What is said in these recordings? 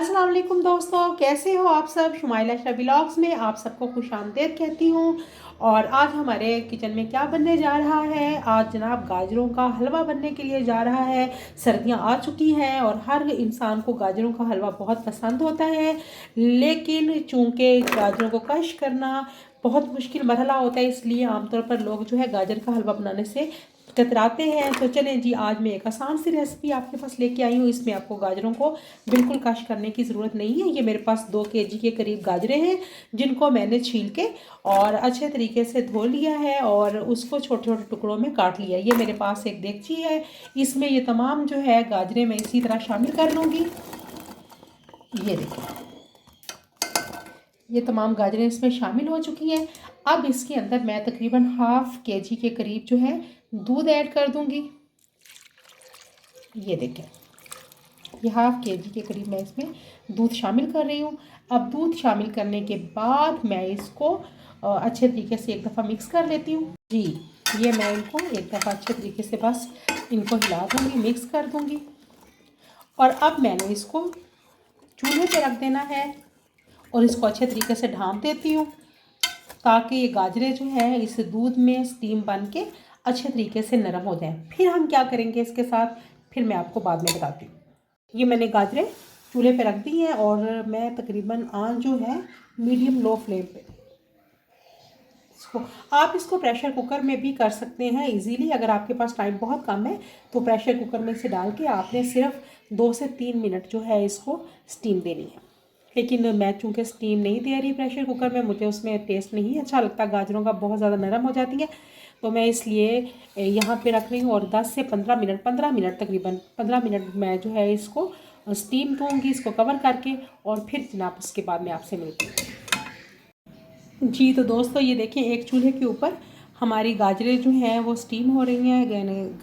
अस्सलाम वालेकुम दोस्तों, कैसे हो आप सब। शुमाइला शाह व्लॉग्स में आप सबको खुश आमदीद कहती हूँ। और आज हमारे किचन में क्या बनने जा रहा है। आज जनाब गाजरों का हलवा बनने के लिए जा रहा है। सर्दियाँ आ चुकी हैं और हर इंसान को गाजरों का हलवा बहुत पसंद होता है, लेकिन चूँकि गाजरों को कश करना बहुत मुश्किल मरहला होता है, इसलिए आमतौर पर लोग जो है गाजर का हलवा बनाने से कतराते हैं। तो चलें जी, आज मैं एक आसान सी रेसिपी आपके पास लेके आई हूँ। इसमें आपको गाजरों को बिल्कुल कश करने की ज़रूरत नहीं है। ये मेरे पास 2 केजी के करीब गाजरें हैं, जिनको मैंने छील के और अच्छे तरीके से धो लिया है और उसको छोटे छोटे टुकड़ों में काट लिया। ये मेरे पास एक देगची है, इसमें ये तमाम जो है गाजरें मैं इसी तरह शामिल कर लूँगी। ये देखिए, ये तमाम गाजरें इसमें शामिल हो चुकी हैं। अब इसके अंदर मैं तकरीबन हाफ़ केजी के करीब जो है दूध ऐड कर दूंगी। ये देखें, ये हाफ़ केजी के करीब मैं इसमें दूध शामिल कर रही हूँ। अब दूध शामिल करने के बाद मैं इसको अच्छे तरीके से एक दफ़ा मिक्स कर लेती हूँ। जी, ये मैं इनको एक दफ़ा अच्छे तरीके से बस इनको हिला दूँगी, मिक्स कर दूँगी। और अब मैंने इसको चूल्हे पे रख देना है और इसको अच्छे तरीके से ढाँप देती हूँ, ताकि ये गाजरें जो हैं इस दूध में स्टीम बन के अच्छे तरीके से नरम हो जाएं। फिर हम क्या करेंगे इसके साथ, फिर मैं आपको बाद में बताती हूँ। ये मैंने गाजरें चूल्हे पे रख दी हैं और मैं तकरीबन आंच जो है मीडियम लो फ्लेम पे आप इसको प्रेशर कुकर में भी कर सकते हैं इजीली। अगर आपके पास टाइम बहुत कम है तो प्रेशर कुकर में से डाल के आपने सिर्फ 2 से 3 मिनट जो है इसको स्टीम देनी है। लेकिन मैं चूँकि स्टीम नहीं दे रही प्रेशर कुकर में, मुझे उसमें टेस्ट नहीं अच्छा लगता, गाजरों का बहुत ज़्यादा नरम हो जाती है, तो मैं इसलिए यहाँ पे रख रही हूँ। और 10 से 15 मिनट तकरीबन 15 मिनट मैं जो है इसको स्टीम दूँगी, इसको कवर करके, और फिर जनाब उसके बाद मैं आपसे मिलती हूँ। जी तो दोस्तों, ये देखिए, एक चूल्हे के ऊपर हमारी गाजरें जो हैं वो स्टीम हो रही हैं,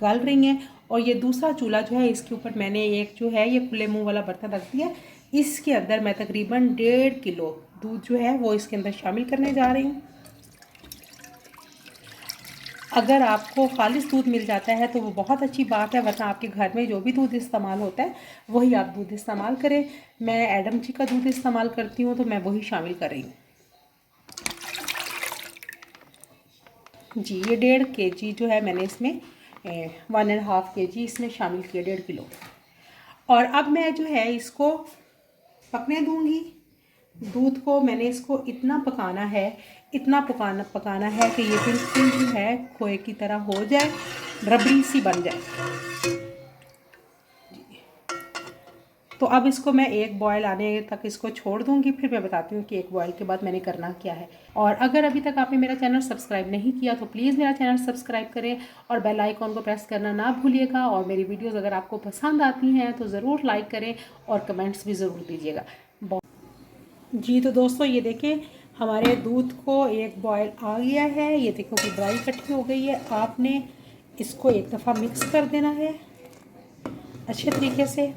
गल रही हैं। और ये दूसरा चूल्हा जो है, इसके ऊपर मैंने एक जो है ये खुले मुंह वाला बर्तन रख दिया। इसके अंदर मैं तकरीबन 1.5 किलो दूध जो है वो इसके अंदर शामिल करने जा रही हूँ। अगर आपको खालिस दूध मिल जाता है तो वो बहुत अच्छी बात है, वरना आपके घर में जो भी दूध इस्तेमाल होता है वही आप दूध इस्तेमाल करें। मैं एडम जी का दूध इस्तेमाल करती हूँ, तो मैं वही शामिल कर रही हूँ। जी, ये 1.5 केजी जो है मैंने इसमें 1.5 केजी इसमें शामिल किया, 1.5 किलो। और अब मैं जो है इसको पकने दूंगी। दूध को मैंने इसको इतना पकाना है, इतना पकाना है कि ये बिल्कुल जो है खोए की तरह हो जाए, रबड़ी सी बन जाए। तो अब इसको मैं एक बॉयल आने तक इसको छोड़ दूंगी, फिर मैं बताती हूँ कि एक बॉयल के बाद मैंने करना क्या है। और अगर अभी तक आपने मेरा चैनल सब्सक्राइब नहीं किया तो प्लीज़ मेरा चैनल सब्सक्राइब करें और बेल आइकॉन को प्रेस करना ना भूलिएगा। और मेरी वीडियोज़ अगर आपको पसंद आती हैं तो ज़रूर लाइक करें और कमेंट्स भी ज़रूर दीजिएगा। जी तो दोस्तों, ये देखें, हमारे दूध को एक बॉयल आ गया है। ये देखो कि ड्राई इकट्ठी हो गई है। आपने इसको एक दफ़ा मिक्स कर देना है अच्छे तरीके से।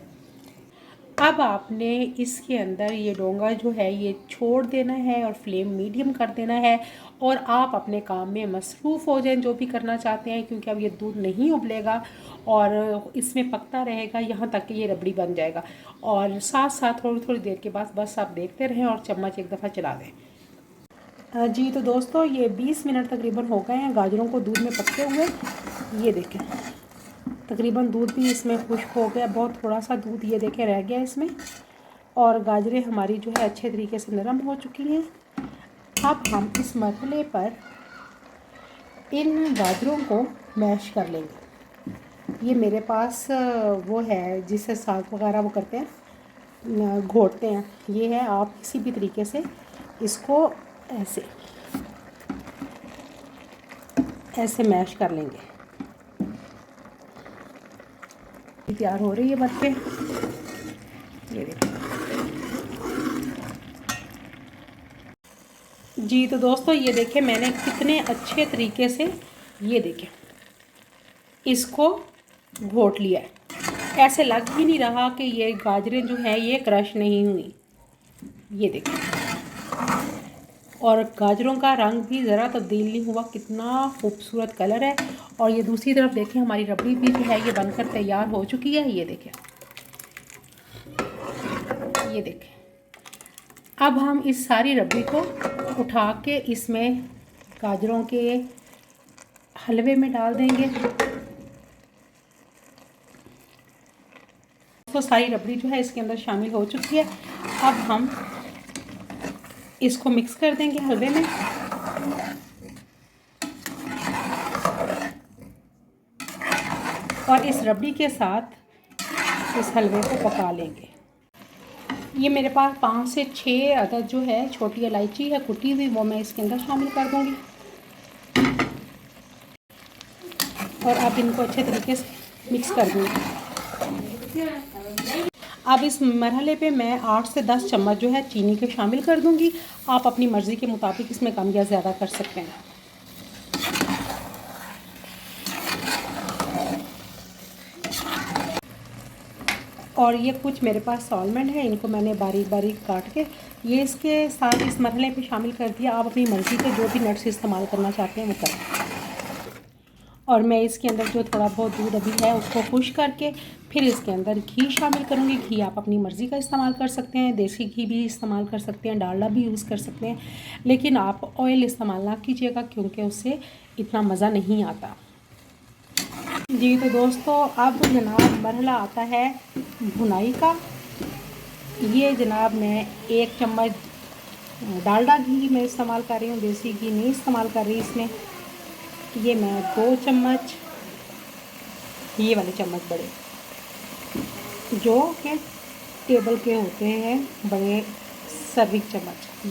अब आपने इसके अंदर ये डोंगा जो है ये छोड़ देना है और फ्लेम मीडियम कर देना है, और आप अपने काम में मसरूफ़ हो जाएं जो भी करना चाहते हैं, क्योंकि अब ये दूध नहीं उबलेगा और इसमें पकता रहेगा यहाँ तक कि ये रबड़ी बन जाएगा। और साथ साथ थोड़ी थोड़ी देर के बाद बस आप देखते रहें और चम्मच एक दफ़ा चला दें। जी तो दोस्तों, ये 20 मिनट तकरीबन हो गए हैं गाजरों को दूध में पकते हुए। ये देखें, तकरीबन दूध भी इसमें खुश्क हो गया, बहुत थोड़ा सा दूध ये देखें रह गया इसमें, और गाजरें हमारी जो है अच्छे तरीके से नरम हो चुकी हैं। अब हम इस मरहले पर इन गाजरों को मैश कर लेंगे। ये मेरे पास वो है जिससे साग वगैरह वो करते हैं, घोटते हैं, ये है। आप किसी भी तरीके से इसको ऐसे ऐसे मैश कर लेंगे। तैयार हो रही है बन के, ये देखिए। जी तो दोस्तों, ये देखें मैंने कितने अच्छे तरीके से ये देखें इसको घोट लिया है। ऐसे लग ही नहीं रहा कि ये गाजरें जो हैं ये क्रश नहीं हुई। ये देखें, और गाजरों का रंग भी ज़रा तब्दील नहीं हुआ, कितना खूबसूरत कलर है। और ये दूसरी तरफ देखें, हमारी रबड़ी भी जो है ये बनकर तैयार हो चुकी है। ये देखें, ये देखें। अब हम इस सारी रबड़ी को उठा के इसमें गाजरों के हलवे में डाल देंगे। तो सारी रबड़ी जो है इसके अंदर शामिल हो चुकी है। अब हम इसको मिक्स कर देंगे हलवे में। और इस रबड़ी के साथ इस हलवे को पका लेंगे। ये मेरे पास 5 से 6 अदद जो है छोटी इलायची है कुटी हुई, वो मैं इसके अंदर शामिल कर दूंगी। और अब इनको अच्छे तरीके से मिक्स कर दूंगी। अब इस मरहले पे मैं 8 से 10 चम्मच जो है चीनी के शामिल कर दूंगी। आप अपनी मर्ज़ी के मुताबिक इसमें कम या ज़्यादा कर सकते हैं। और ये कुछ मेरे पास आलमंड है, इनको मैंने बारीक बारीक काट के ये इसके साथ इस मरहले पे शामिल कर दिया। आप अपनी मर्ज़ी के जो भी नट्स इस्तेमाल करना चाहते हैं वो करें। और मैं इसके अंदर जो थोड़ा बहुत दूध अभी है उसको खुश करके फिर इसके अंदर घी शामिल करूँगी। घी आप अपनी मर्ज़ी का इस्तेमाल कर सकते हैं, देसी घी भी इस्तेमाल कर सकते हैं, डालडा भी यूज़ कर सकते हैं, लेकिन आप ऑयल इस्तेमाल ना कीजिएगा क्योंकि उससे इतना मज़ा नहीं आता। जी तो दोस्तों, अब जनाब मरहला आता है भुनाई का। ये जनाब मैं 1 चम्मच डालडा घी मैं इस्तेमाल कर रही हूँ, देसी घी नहीं इस्तेमाल कर रही इसमें। ये मैं 2 चम्मच, ये वाले चम्मच बड़े जो कि टेबल के होते हैं बड़े सर्विंग चम्मच,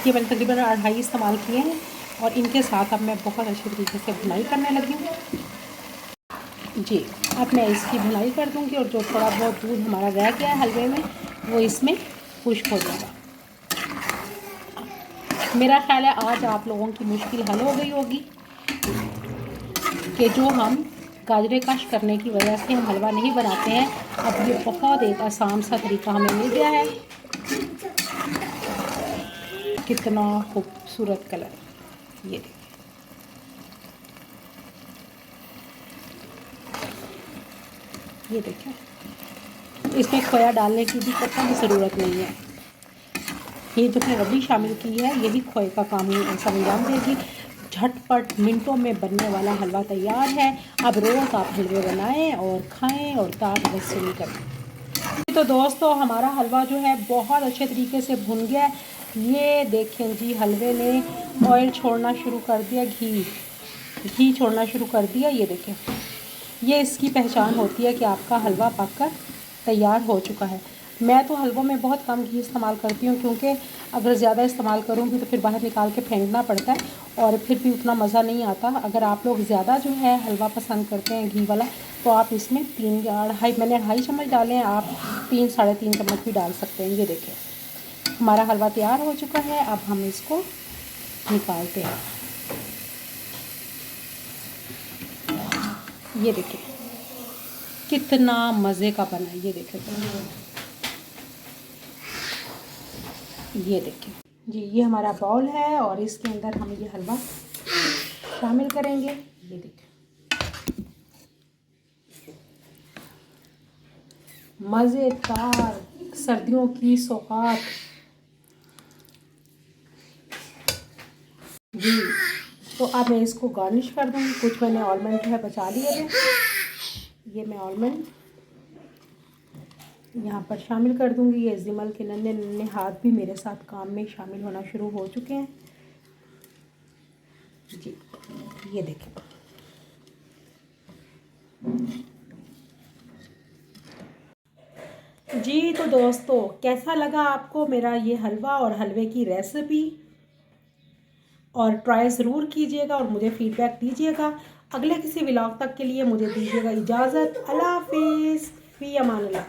ये मैंने तकरीबन 2.5 इस्तेमाल किए हैं। और इनके साथ अब मैं बहुत अच्छे तरीके से भुनाई करने लगी हूँ। जी अब मैं इसकी भुनाई कर दूँगी और जो थोड़ा बहुत दूध हमारा रह गया है हलवे में वो इसमें खुश्क हो जाएगा। मेरा ख्याल है आज आप लोगों की मुश्किल हल हो गई होगी कि जो हम गाजरे कश करने की वजह से हम हलवा नहीं बनाते हैं, अब ये बहुत एक आसान सा तरीका हमें मिल गया है। कितना खूबसूरत कलर, ये देखिए। ये देखिए, इसमें खोया डालने की भी कतई ज़रूरत नहीं है। ये जो मैंने रबड़ी शामिल की है यही खोए का काम अंजाम देगी। झटपट मिनटों में बनने वाला हलवा तैयार है। अब रोज़ आप हलवे बनाएं और खाएं और दाग वसूल करें। तो दोस्तों, हमारा हलवा जो है बहुत अच्छे तरीके से भुन गया है। ये देखें जी, हलवे ने ऑयल छोड़ना शुरू कर दिया, घी छोड़ना शुरू कर दिया। ये देखें, ये इसकी पहचान होती है कि आपका हलवा पककर तैयार हो चुका है। मैं तो हलवों में बहुत कम घी इस्तेमाल करती हूँ क्योंकि अगर ज़्यादा इस्तेमाल करूँगी तो फिर बाहर निकाल के फेंकना पड़ता है और फिर भी उतना मज़ा नहीं आता। अगर आप लोग ज़्यादा जो है हलवा पसंद करते हैं घी वाला तो आप इसमें 3 मैंने 2.5 चम्मच डाले हैं, आप 3 साढ़े 3 चम्मच भी डाल सकते हैं। ये देखिए, हमारा हलवा तैयार हो चुका है। अब हम इसको निकालते हैं। ये देखिए कितना मज़े का बना है। ये देखिए, ये देखिए जी, ये हमारा बाउल है और इसके अंदर हम ये हलवा शामिल करेंगे। ये देखिए, मज़ेदार सर्दियों की सौगात जी। तो अब मैं इसको गार्निश कर दूँगी। कुछ मैंने आलमंड जो है बचा लिए थे, ये मैं आलमंड यहाँ पर शामिल कर दूँगी। ये जिमल के नन्हे नन्हे हाथ भी मेरे साथ काम में शामिल होना शुरू हो चुके हैं जी। ये देखें, जी तो दोस्तों, कैसा लगा आपको मेरा ये हलवा और हलवे की रेसिपी? और ट्राई ज़रूर कीजिएगा और मुझे फ़ीडबैक दीजिएगा। अगले किसी व्लॉग तक के लिए मुझे दीजिएगा इजाज़त। अल्लाह हाफ़िज़, फ़ी अमान अल्लाह।